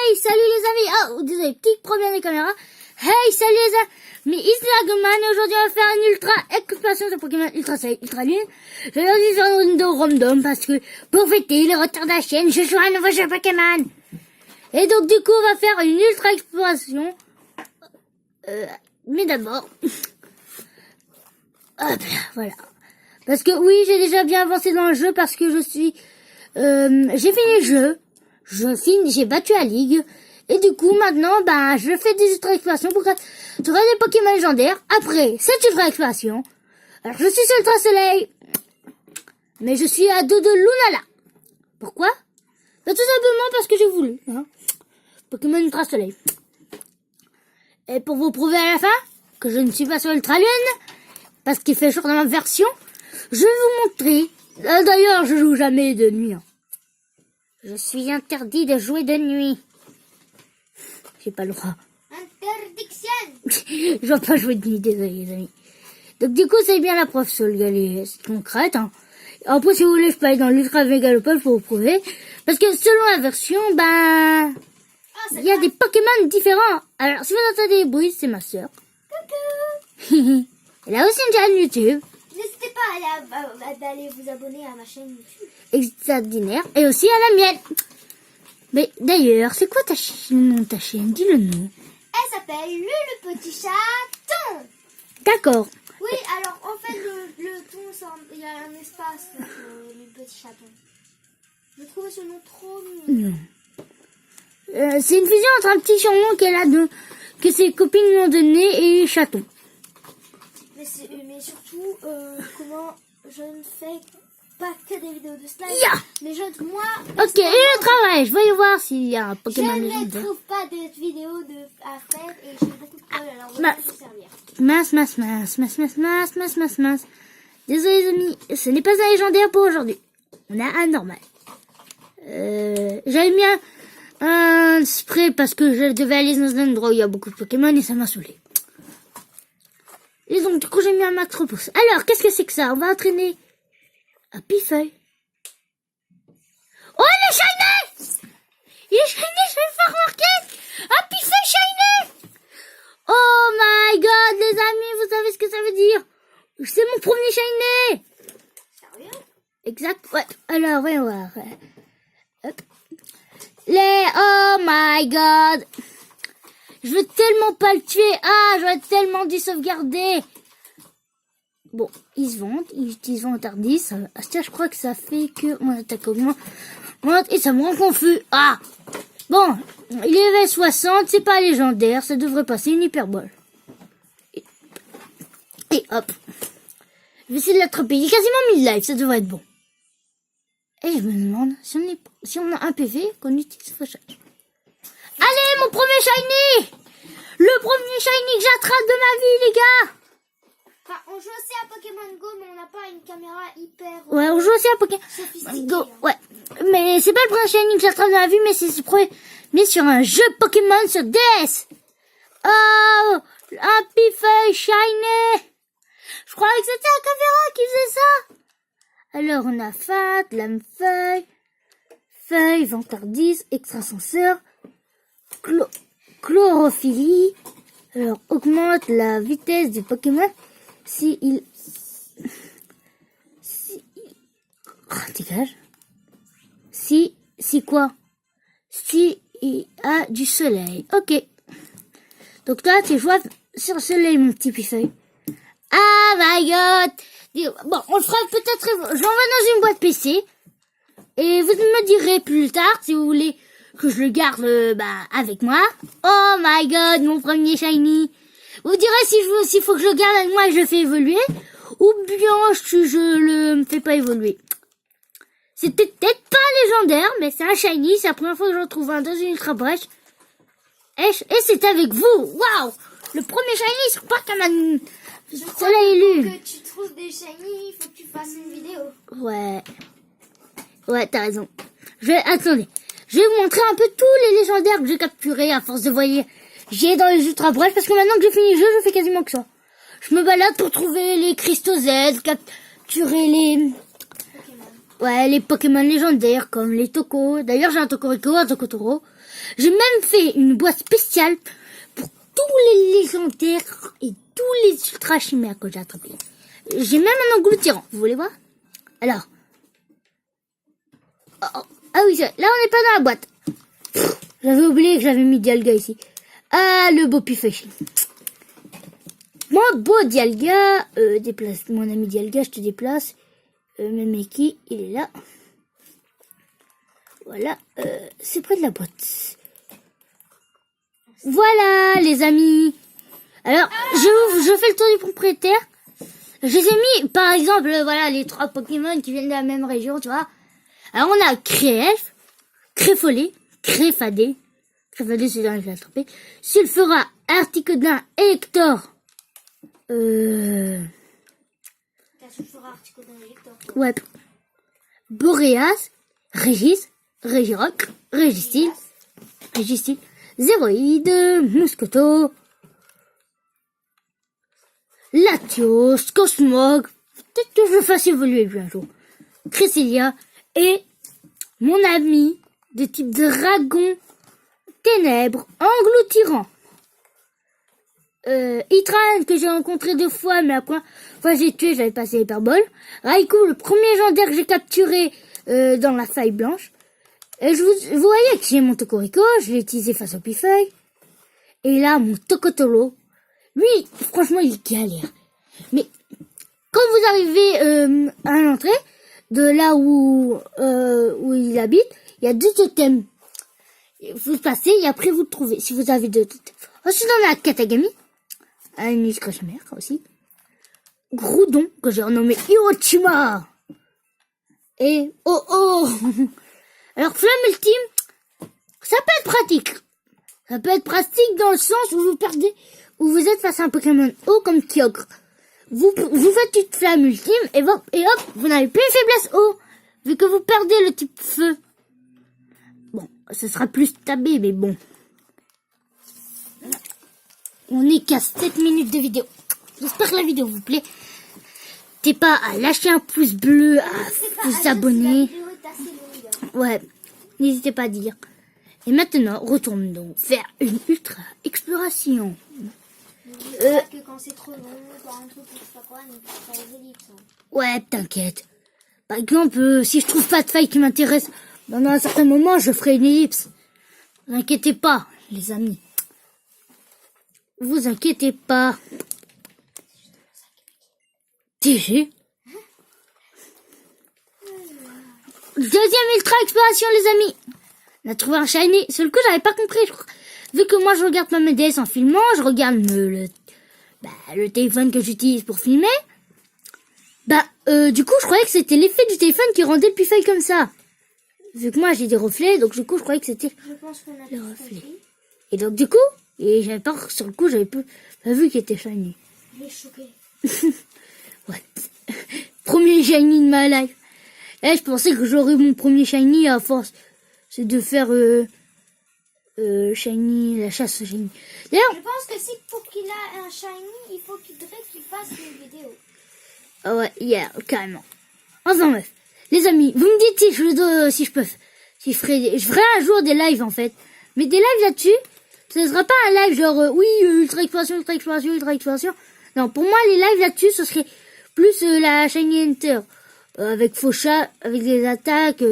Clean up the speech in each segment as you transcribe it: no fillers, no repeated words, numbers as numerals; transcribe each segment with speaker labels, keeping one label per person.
Speaker 1: Hey, salut les amis. Oh, désolé, petit problème de caméra. Hey, salut les amis. Ici Dragoman et aujourd'hui on va faire une ultra expansion de Pokémon Ultra Soleil, Ultra Lune. Je vais aujourd'hui faire une vidéo random parce que pour fêter le retour de la chaîne, je joue à un nouveau jeu Pokémon. Et donc du coup on va faire une ultra exploration. Mais d'abord, hop, voilà. Parce que oui, j'ai déjà bien avancé dans le jeu parce que j'ai fini le jeu. J'ai battu la ligue. Et du coup, maintenant, je fais des ultra explorations pour trouver des Pokémon légendaires. Après cette ultra exploration, alors je suis sur Ultra Soleil, mais je suis à dos de Lunala. Pourquoi? Tout simplement parce que j'ai voulu, hein. Pokémon Ultra Soleil. Et pour vous prouver à la fin que je ne suis pas sur Ultra Lune, parce qu'il fait jour dans ma version, je vais vous montrer. D'ailleurs, je joue jamais de nuit, hein. Je suis interdit de jouer de nuit. J'ai pas le droit.
Speaker 2: Interdiction.
Speaker 1: Je vais pas jouer de nuit, désolé les amis. Donc du coup, c'est bien la preuve sur le concrète, hein. Après, si vous voulez, je peux aller dans l'Ultra Megalopole pour vous prouver. Parce que selon la version, il y a des Pokémon différents. Alors, si vous entendez des bruits, c'est ma sœur.
Speaker 2: Coucou.
Speaker 1: Elle a aussi une chaîne YouTube.
Speaker 2: N'hésitez pas à d'aller vous abonner à ma chaîne YouTube.
Speaker 1: Extraordinaire. Et aussi à la mienne. Mais d'ailleurs, c'est quoi le nom de ta chaîne? Dis le nom.
Speaker 2: Elle s'appelle le petit chaton.
Speaker 1: D'accord.
Speaker 2: Oui, alors en fait, le ton, il y a un espace pour le petit chaton. Je trouve ce nom trop mignon.
Speaker 1: C'est une fusion entre un petit surnom qu'elle a que ses copines lui ont donné et chaton.
Speaker 2: Mais surtout, comment je ne fais pas que des vidéos de slime.
Speaker 1: Yeah.
Speaker 2: Mais moi...
Speaker 1: Ok, et le travail, je vais voir s'il y a un Pokémon
Speaker 2: je ne
Speaker 1: légendaire.
Speaker 2: trouve pas de vidéos à faire et j'ai beaucoup de colle, alors je vais vous servir.
Speaker 1: Mince. Désolé les amis, ce n'est pas un légendaire pour aujourd'hui. On a un normal. J'avais mis un spray parce que je devais aller dans un endroit où il y a beaucoup de Pokémon et ça m'a saoulé. Et donc du coup j'ai mis un max repousse. Alors, qu'est-ce que c'est que ça? On va entraîner un Pifeuille. Oh, il est shiny! Il est shiny, je vais le faire remarquer! Un Pifeuille shiny! Oh my god, les amis, vous savez ce que ça veut dire? C'est mon premier shiny!
Speaker 2: Sérieux?
Speaker 1: Exact, ouais. Alors, voyons voir. Hop. Oh my god! Je veux tellement pas le tuer. Ah, j'aurais tellement dû sauvegarder. Bon, ils se vendent. Ils se vendent tardis. Je crois que ça fait que mon attaque augmente. Et ça me rend confus. Ah! Bon, il est level 60. C'est pas légendaire. Ça devrait passer une hyperbole. Et hop. Je vais essayer de l'attraper. Il est quasiment 1000 lives. Ça devrait être bon. Et je me demande si on a un PV qu'on utilise fauchage. Allez, mon premier shiny! Le premier shiny que j'attrape de ma vie, les gars!
Speaker 2: Enfin, on joue aussi à Pokémon Go, mais on n'a pas une caméra hyper...
Speaker 1: Ouais, on joue aussi à Pokémon Go. Ouais. Mais c'est pas le premier shiny que j'attrape de ma vie, mais c'est le premier sur un jeu Pokémon sur DS. Oh! Un Pifeuille shiny! Je croyais que c'était la caméra qui faisait ça! Alors, on a Fat, Lame-Feuille, Feuille, Vantardise, Extrasenseur, Chlorophylie. Alors, augmente la vitesse du Pokémon dégage. Si il a du soleil. Ok. Donc toi, tu joues sur le soleil, mon petit Pifeuille. Ah my god. Bon, on le fera peut-être. Je l'envoie dans une boîte PC. Et vous me direz plus tard si vous voulez que je le garde avec moi. Oh my god, mon premier shiny. Vous direz s'il faut que je le garde avec moi et je le fais évoluer. Ou bien je le fais pas évoluer. C'est peut-être pas légendaire, mais c'est un shiny. C'est la première fois que j'en trouve un dans une ultra brèche. Et c'est avec vous. Waouh. Le premier shiny sur Pokémon Soleil et Lune.
Speaker 2: Que tu trouves des shiny, il faut que tu fasses une vidéo.
Speaker 1: Ouais, t'as raison. Attendez. Je vais vous montrer un peu tous les légendaires que j'ai capturés à force de voyager dans les ultra brèches. Parce que maintenant que j'ai fini le jeu, je fais quasiment que ça. Je me balade pour trouver les cristaux Z, capturer les Pokémon légendaires comme les Tocos. D'ailleurs, j'ai un Tocorico, un Tocotoro. J'ai même fait une boîte spéciale pour tous les légendaires et tous les ultra chimères que j'ai attrapés. J'ai même un engloutirant, vous voulez voir? Alors. Ah oui, là on n'est pas dans la boîte. J'avais oublié que j'avais mis Dialga ici. Ah, le beau Piffish. Mon beau Dialga, déplace mon ami Dialga, je te déplace. Même Eki, il est là. Voilà, c'est près de la boîte. Voilà, les amis. Alors, je fais le tour du propriétaire. Je les ai mis, par exemple, voilà, les 3 Pokémon qui viennent de la même région, tu vois. Alors, on a Créef, Créfolé, Créfadé. Créfadé, c'est dans les attrapé. Sulfura, Articodin, Hector. Ouais. Boréas, Régis, Régiroc, Régistil, Zéroïde, Mousqueto, Latios, Cosmog, peut-être que je le fasse évoluer un jour, Cresselia, et mon ami de type dragon, ténèbres, engloutirant. Itran que j'ai rencontré 2 fois, mais la première fois j'ai tué, j'avais passé l'hyperbole. Raikou, le premier légendaire que j'ai capturé dans la faille blanche. Et vous voyez que j'ai mon Tocorico, je l'ai utilisé face au Pifeuille. Et là, mon Tokotolo, lui, franchement, il galère. Mais quand vous arrivez à l'entrée de là où il habite, il y a 2 totems. Vous passez et après vous le trouvez, si vous avez 2 totems. Ensuite, on a Katagami. Un Iskrachmer aussi. Groudon, que j'ai renommé Hiroshima. Et oh alors Flamme Ultime, ça peut être pratique. Ça peut être pratique dans le sens où vous perdez, où vous êtes face à un Pokémon haut comme Kyogre. Vous faites une Flamme Ultime et hop, vous n'avez plus une faiblesse haut, vu que vous perdez le type feu. Bon, ce sera plus tabé, mais bon. On est qu'à 7 minutes de vidéo. J'espère que la vidéo vous plaît. N'hésitez pas à lâcher un pouce bleu, à vous abonner. Ouais, n'hésitez pas à dire. Et maintenant, retournons faire une ultra exploration.
Speaker 2: Que quand c'est trop long, par un truc, je sais pas quoi, on peut faire des ellipses.
Speaker 1: Ouais, t'inquiète. Par exemple, si je trouve pas de faille qui m'intéresse, dans un certain moment, je ferai une ellipse. Ne vous inquiétez pas, les amis. Vous inquiétez pas. TG. Deuxième ultra exploration, les amis. On a trouvé un shiny. Sur le coup, j'avais pas compris. Vu que moi, je regarde ma MDS en filmant, je regarde le téléphone que j'utilise pour filmer. Du coup, je croyais que c'était l'effet du téléphone qui rendait le Pifeuille comme ça. Vu que moi, j'ai des reflets, donc du coup, je croyais que c'était
Speaker 2: les
Speaker 1: reflets. Et donc, du coup, j'avais pas, sur le coup, j'avais pas vu qu'il était shiny.
Speaker 2: Je l'ai choqué.
Speaker 1: What? Premier shiny de ma life. Je pensais que j'aurais mon premier shiny à force. C'est de faire shiny, la chasse au shiny. D'ailleurs,
Speaker 2: je pense que si pour qu'il ait un shiny, il faut qu'il fasse une vidéo.
Speaker 1: Ah ouais, carrément. Enfin bref, les amis, vous me dites si je ferai un jour des lives en fait. Mais des lives là-dessus, ce sera pas un live genre ultra exploration. Non, pour moi les lives là-dessus, ce serait plus la shiny hunter avec Faucha, avec des attaques.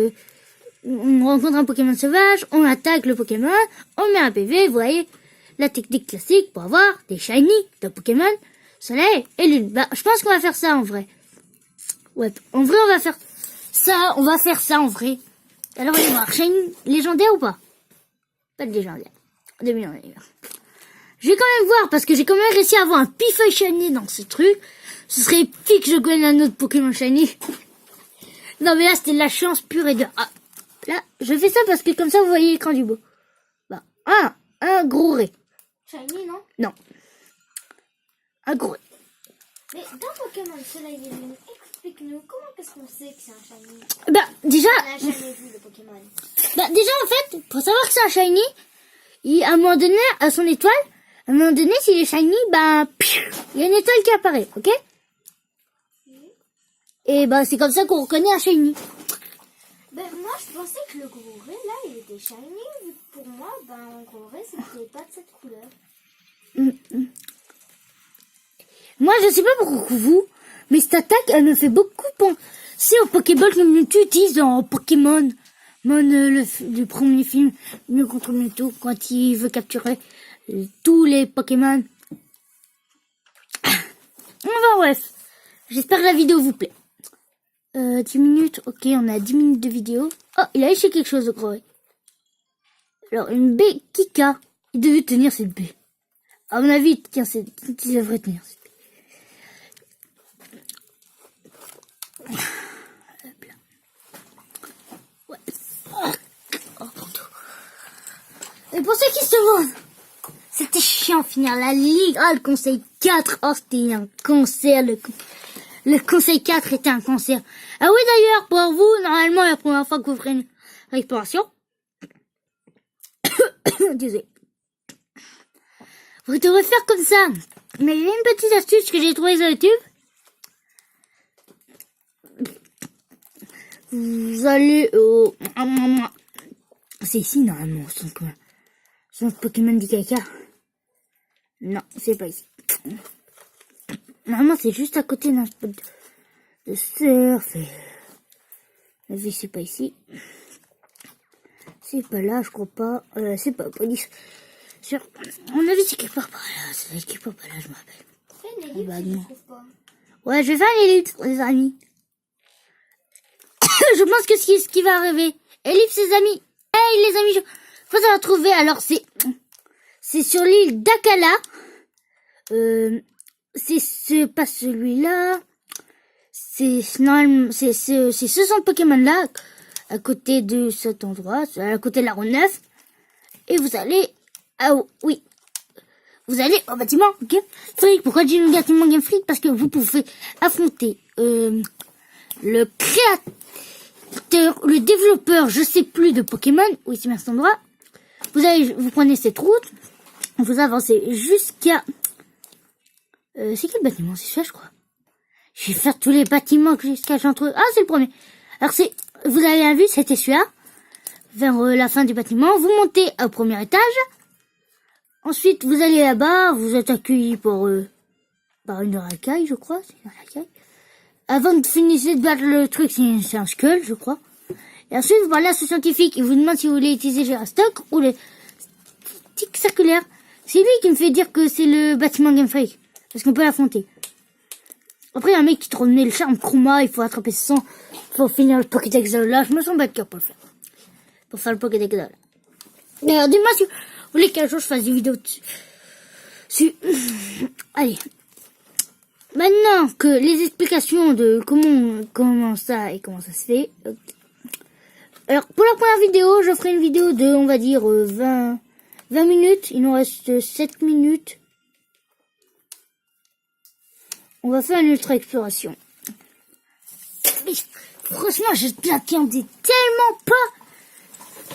Speaker 1: On rencontre un Pokémon sauvage, on attaque le Pokémon, on met un PV, vous voyez, la technique classique pour avoir des shiny de Pokémon, soleil et lune. Je pense qu'on va faire ça en vrai. Ouais, en vrai, on va faire ça en vrai. Alors, on va voir, shiny légendaire ou pas? Pas de légendaire. Demi-légendaire. Je vais quand même voir, parce que j'ai quand même réussi à avoir un Pifeuille shiny dans ce truc. Ce serait épique que je gagne un autre Pokémon shiny. Non, mais là, c'était de la chance pure et de... Là, je fais ça parce que comme ça, vous voyez l'écran du beau. Un gros ré.
Speaker 2: Shiny, non?
Speaker 1: Non. Un gros ré.
Speaker 2: Mais dans Pokémon Soleil et Lune, explique-nous comment est-ce qu'on sait que c'est un shiny?
Speaker 1: Déjà...
Speaker 2: On n'a jamais vu le Pokémon.
Speaker 1: Déjà, en fait, pour savoir que c'est un shiny, à un moment donné, à son étoile, à un moment donné, s'il est shiny, il y a une étoile qui apparaît, ok? Et c'est comme ça qu'on reconnaît un shiny.
Speaker 2: Moi, je pensais que le gros ré, là, il était shiny, vu que pour moi, en vrai, c'était pas de cette couleur.
Speaker 1: Moi, je sais pas pour vous, mais cette attaque, elle me fait beaucoup penser au Pokéball que Mewtwo utilise dans Pokémon. Le premier film, Mew contre Mewtwo, quand il veut capturer tous les Pokémon. Enfin bref, j'espère que la vidéo vous plaît. 10 minutes, ok, on a 10 minutes de vidéo. Oh, il a léché quelque chose, je crois. Alors, une baie Kika. Il devait tenir cette baie. À mon avis, tiens, il devrait tenir cette baie. Ouais. Oh, pardon. Et pour ceux qui se demandent, c'était chiant finir la ligue. Ah, le conseil 4. Oh, c'était un concert. Le conseil 4 était un concert. Ah oui, d'ailleurs, pour vous, normalement, la première fois que vous ferez une réparation. Désolé. Vous devrez faire comme ça. Mais il y a une petite astuce que j'ai trouvée sur YouTube. Vous allez au... C'est ici, normalement, son Pokémon du caca. Non, c'est pas ici. Normalement, c'est juste à côté d'un spot de surf. La vie, c'est pas ici. C'est pas là, je crois pas. C'est pas police. Sur... On a vu c'est quelque part par là. Ça va être quelque part par là, je me rappelle.
Speaker 2: Fais une ellipse, je trouve pas.
Speaker 1: Ouais, je vais faire l'ellipse, les amis. Je pense que c'est ce qui va arriver. Ellipse, les amis. Hey, les amis, faut la trouver. Alors, c'est sur l'île d'Akala. C'est pas celui-là. C'est ce sont Pokémon-là. À côté de cet endroit. À côté de la Route 9. Et vous allez... Ah oui. Vous allez au bâtiment Game Freak. Pourquoi je dis le bâtiment Game Freak? Parce que vous pouvez affronter le créateur, le développeur, je sais plus, de Pokémon. Oui, c'est bien cet endroit. Vous prenez cette route. Vous avancez jusqu'à... c'est quel bâtiment? C'est ça, je crois. Je vais faire tous les bâtiments jusqu'à j'entre... Ah, c'est le premier. Alors vous avez bien vu, c'était celui-là. Vers la fin du bâtiment. Vous montez au premier étage. Ensuite, vous allez là-bas. Vous êtes accueilli par une racaille, je crois. C'est une racaille. Avant de finir de battre le truc, c'est un skull, je crois. Et ensuite, vous parlez à ce scientifique. Il vous demande si vous voulez utiliser Girastock ou les tics circulaires. C'est lui qui me fait dire que c'est le bâtiment Game Freak. Parce qu'on peut l'affronter. Après, il y a un mec qui te remet le charme Chroma. Il faut attraper ce sang. Il faut finir le Pokédex de là. Je me sens bête de cœur pour le faire. Pour faire le Pokédex de là. D'ailleurs, dis-moi si vous voulez qu'un jour je fasse des vidéos dessus. Allez. Maintenant que les explications de comment ça et comment ça se fait. Okay. Alors, pour la première vidéo, je ferai une vidéo de, on va dire, 20 minutes. Il nous reste 7 minutes. On va faire une ultra exploration. Mais, franchement, je t'attendais tellement pas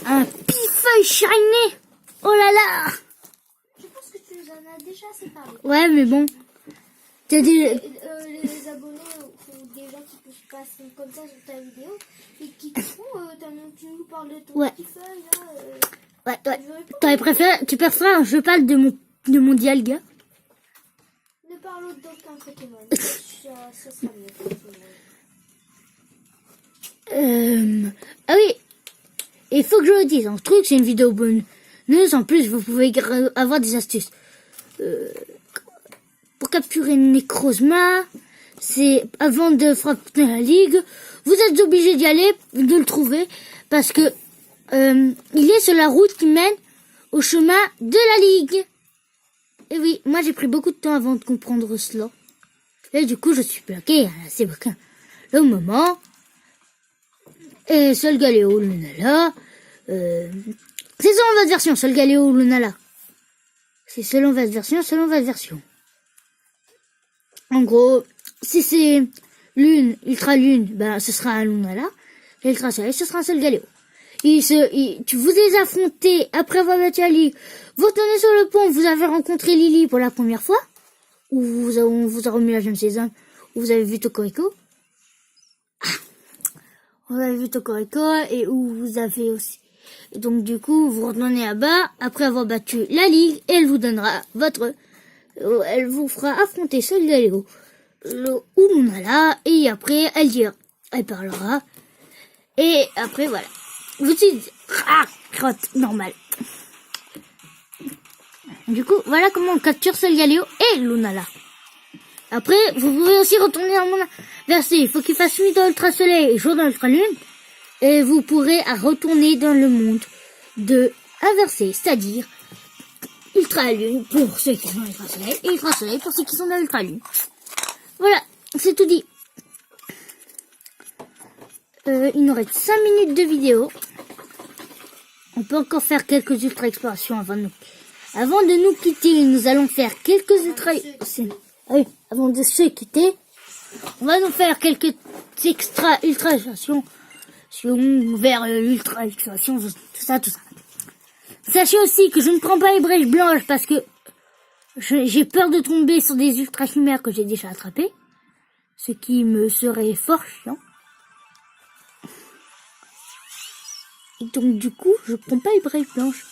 Speaker 1: un pifeuille shiny. Oh là là.
Speaker 2: Je pense que tu nous en as déjà assez parlé.
Speaker 1: Ouais, mais bon. T'as dit...
Speaker 2: les abonnés ou des gens qui se passent comme ça sur ta vidéo et qui font, tu nous parles de ton pifeuille là.
Speaker 1: Ouais. Tu préfères je parle de mon Dialga.
Speaker 2: Ne parlons d'aucun Pokémon. ça sera mieux.
Speaker 1: Ah oui. Il faut que je le dise. Un truc, c'est une vidéo bonne. En plus, vous pouvez avoir des astuces. Pour capturer une Necrozma, c'est avant de frapper la ligue, vous êtes obligé d'y aller, de le trouver, parce que il est sur la route qui mène au chemin de la ligue. Et oui, moi j'ai pris beaucoup de temps avant de comprendre cela. Et du coup, je suis bloqué. C'est bouquin. Le moment. Et Solgaleo, Lunala. C'est selon votre version, Solgaleo, Lunala. C'est selon votre version. En gros, si c'est lune, ultra lune, ben ce sera un Lunala. Et ultra soleil, ce sera un Solgaleo. Vous les affrontez après avoir battu la ligue. Vous tenez sur le pont, vous avez rencontré Lily pour la première fois. Ou on vous a remis la gemme saison. Ou vous avez vu Tokorico. Vous avez vu Tokorico et où vous avez aussi Et donc du coup, vous retournez là-bas après avoir battu la ligue et elle vous donnera elle vous fera affronter Solgaleo, le Lunala, et après elle parlera. Et après voilà. Vous dites crotte normal. Du coup, voilà comment on capture Solgaleo et Lunala. Après, vous pouvez aussi retourner dans mon verset. Il faut qu'il fasse nuit dans l'ultra soleil et jour dans l'ultra lune. Et vous pourrez retourner dans le monde de inversé, c'est-à-dire ultra lune pour ceux qui sont dans l'ultra soleil et ultra soleil pour ceux qui sont dans l'ultra lune. Voilà, c'est tout dit. Il nous reste 5 minutes de vidéo. On peut encore faire quelques ultra explorations avant de nous quitter. Nous allons faire quelques ultra... Oui, avant de se quitter, on va nous faire quelques ultra explorations vers l'ultra exploration, tout ça. Sachez aussi que je ne prends pas les brèches blanches parce que j'ai peur de tomber sur des ultra chimères que j'ai déjà attrapés, ce qui me serait fort chiant. Et donc du coup, je prends pas les brèches blanches.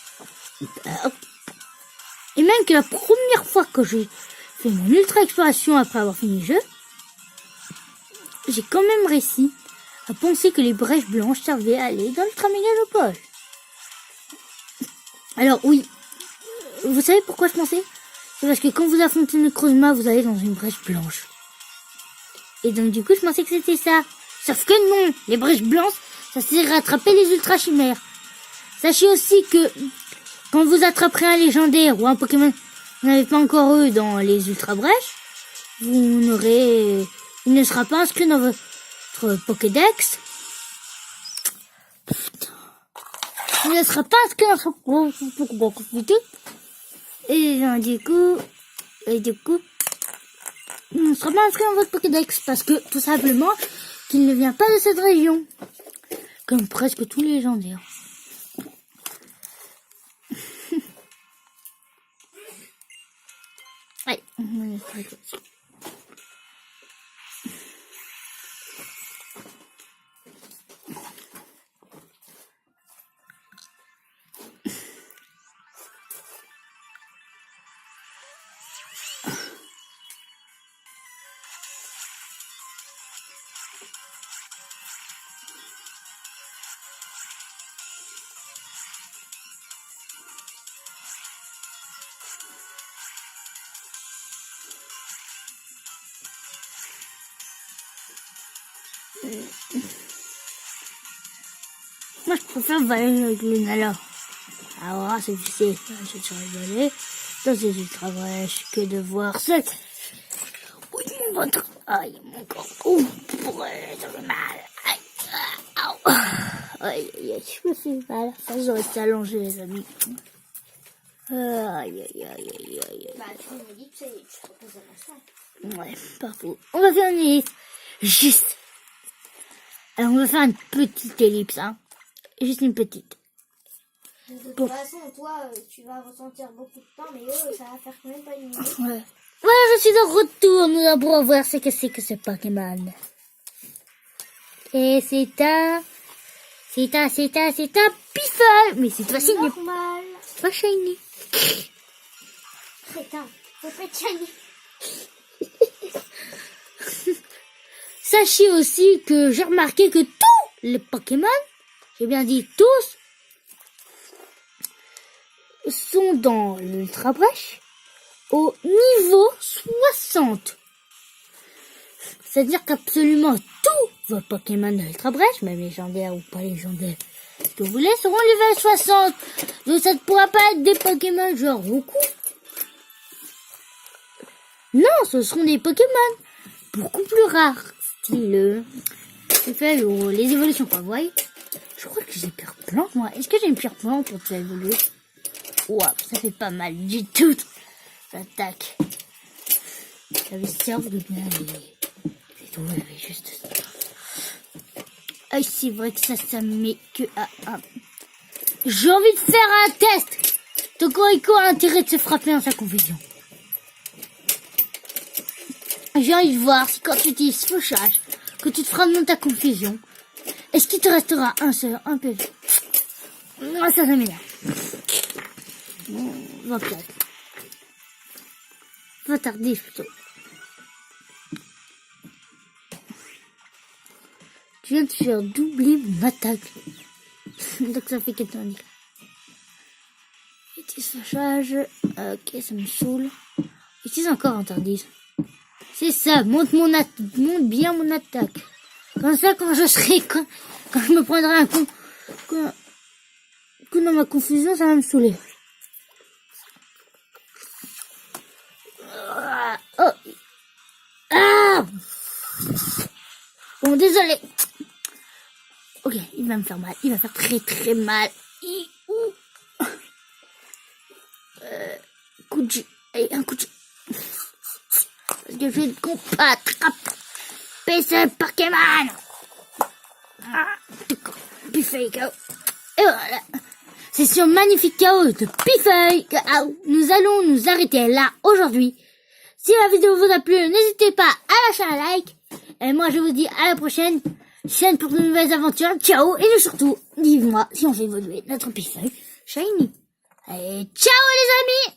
Speaker 1: Et même que la première fois que j'ai fait mon ultra exploration après avoir fini le jeu, j'ai quand même réussi à penser que les brèches blanches servaient à aller dans l'ultra mégalopoche. Alors oui, vous savez pourquoi je pensais? C'est parce que quand vous affrontez le Necrozma, vous allez dans une brèche blanche. Et donc du coup, je pensais que c'était ça. Sauf que non, les brèches blanches, ça sert à attraper les ultra chimères. Sachez aussi que quand vous attraperez un légendaire ou un Pokémon que vous n'avez pas encore eu dans les ultra brèches, il ne sera pas inscrit dans votre Pokédex. Putain. Il ne sera pas inscrit dans votre Pokédex. Et du coup, il ne sera pas inscrit dans votre Pokédex parce que tout simplement qu'il ne vient pas de cette région. Comme presque tous les légendaires. Allez, on va faire ça. Moi, je préfère voyager avec Lunala. Alors, c'est difficile. Je suis rigolé dans ces ultra brèches que de voir ça. Oui, mon ventre. Aïe, mon corps. Ouh, pourrait, ça fait mal. Aïe, aïe, aïe, je me fais mal. Ça, j'aurais été allongé, les amis. Aïe, aïe, aïe, aïe, aïe.
Speaker 2: Bah, tu me dis que tu te reposes à la salle.
Speaker 1: Ouais, partout. On va faire une ellipse. Juste. Alors, on va faire une petite ellipse, hein. Juste une petite.
Speaker 2: De toute façon, toi, tu vas ressentir beaucoup de temps, mais eux, ça va faire quand même pas une minute.
Speaker 1: Ouais. Voilà, je suis de retour. Nous allons voir ce que c'est que ce Pokémon. Et c'est un Pifol. Mais cette fois-ci, il n'est
Speaker 2: Normal.
Speaker 1: pas shiny.
Speaker 2: Putain, faut pas être shiny.
Speaker 1: Sachez aussi que j'ai remarqué que tous les Pokémon, j'ai bien dit tous, sont dans l'ultra brèche au niveau 60. C'est-à-dire qu'absolument tous vos Pokémon de l'ultra brèche, même légendaires ou pas légendaires, que vous voulez, seront level 60. Donc ça ne pourra pas être des Pokémon genre Roku. Non, ce seront des Pokémon beaucoup plus rares. Style, les évolutions quoi, vous voyez. Je crois que j'ai pierre plante, moi. Est-ce que j'ai une pierre plante pour évoluer? Waouh, ça fait pas mal du tout. J'attaque. J'avais servi de bien. C'est tout, j'avais juste ça. Ah, c'est vrai que ça met que à 1. J'ai envie de faire un test. Tokoroiko a intérêt de se frapper dans sa confusion. J'ai envie de voir si quand tu utilises fauchage, que tu te frappes dans ta confusion, est-ce qu'il te restera un PV? Ah, ça m'énerve. 24. 20 tardif plutôt. Tu viens de faire doubler mon attaque. Donc ça fait 90. Utilise fâchage. Ok, ça me saoule. Utilise encore un tardis. C'est ça, monte bien mon attaque. Comme ça, quand je me prendrai un coup dans ma confusion, ça va me saouler. Oh. Ah. Bon, désolé. Ok, il va me faire mal. Il va faire très très mal. Coup de jus. Allez, un coup de jus. Parce que je vais combattre. PC Pokémon. Pifeuille KO. Et voilà. C'est sur magnifique KO de Pifeuille KO. Nous allons nous arrêter là aujourd'hui. Si la vidéo vous a plu, n'hésitez pas à lâcher un like. Et moi, je vous dis à la prochaine chaîne pour de nouvelles aventures. Ciao. Et surtout, dites-moi si on fait évoluer notre Pifeuille Shiny. Allez, ciao les amis!